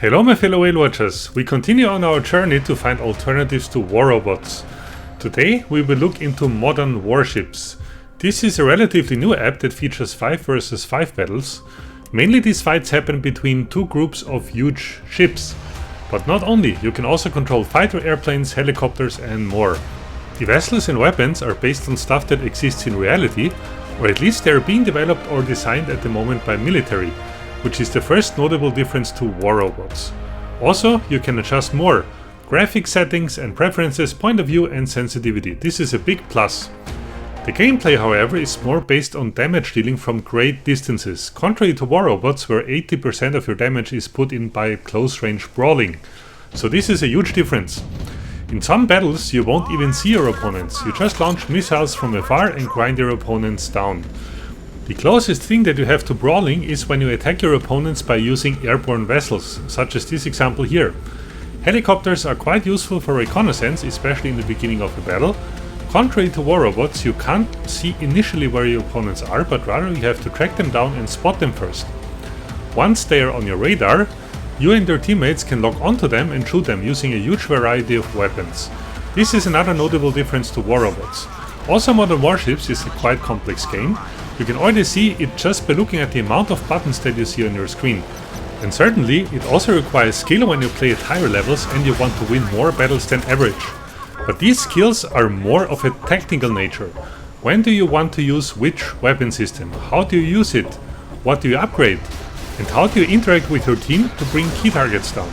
Hello my fellow whale watchers, we continue on our journey to find alternatives to war robots. Today we will look into modern warships. This is a relatively new app that features 5 versus 5 battles. Mainly these fights happen between two groups of huge ships. But not only, you can also control fighter airplanes, helicopters and more. The vessels and weapons are based on stuff that exists in reality, or at least they are being developed or designed at the moment by military, which is the first notable difference to war robots. Also, you can adjust more graphic settings and preferences, point of view and sensitivity. This is a big plus. The gameplay, however, is more based on damage dealing from great distances, contrary to war robots where 80% of your damage is put in by close range brawling. So this is a huge difference. In some battles you won't even see your opponents, you just launch missiles from afar and grind your opponents down. The closest thing that you have to brawling is when you attack your opponents by using airborne vessels, such as this example here. Helicopters are quite useful for reconnaissance, especially in the beginning of a battle. Contrary to war robots, you can't see initially where your opponents are, but rather you have to track them down and spot them first. Once they are on your radar, you and your teammates can lock onto them and shoot them using a huge variety of weapons. This is another notable difference to war robots. Also, Modern Warships is a quite complex game. You can already see it just by looking at the amount of buttons that you see on your screen. And certainly, it also requires skill when you play at higher levels and you want to win more battles than average. But these skills are more of a technical nature. When do you want to use which weapon system? How do you use it? What do you upgrade? And how do you interact with your team to bring key targets down?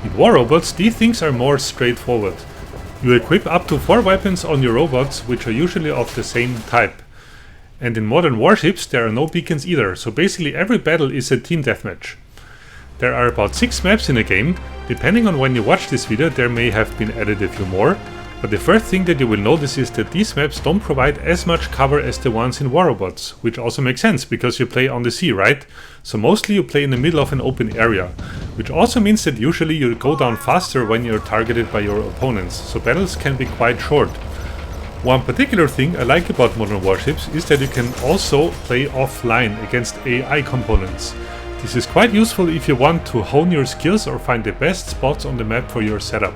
In war robots, these things are more straightforward. You equip up to 4 weapons on your robots, which are usually of the same type. And in modern warships there are no beacons either, so basically every battle is a team deathmatch. There are about 6 maps in the game. Depending on when you watch this video there may have been added a few more, but the first thing that you will notice is that these maps don't provide as much cover as the ones in war robots, which also makes sense because you play on the sea, right? So mostly you play in the middle of an open area, which also means that usually you go down faster when you're targeted by your opponents, so battles can be quite short. One particular thing I like about Modern Warships is that you can also play offline against AI components. This is quite useful if you want to hone your skills or find the best spots on the map for your setup.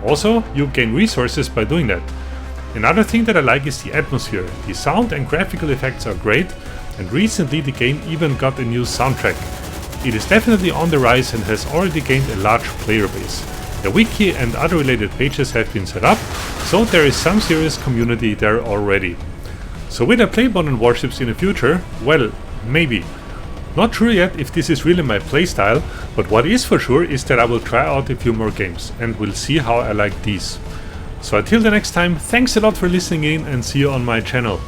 Also, you gain resources by doing that. Another thing that I like is the atmosphere. The sound and graphical effects are great, and recently the game even got a new soundtrack. It is definitely on the rise and has already gained a large player base. The wiki and other related pages have been set up, so there is some serious community there already. So will I play Modern Warships in the future? Well, maybe. Not sure yet if this is really my playstyle, but what is for sure is that I will try out a few more games and we'll see how I like these. So until the next time, thanks a lot for listening in and see you on my channel.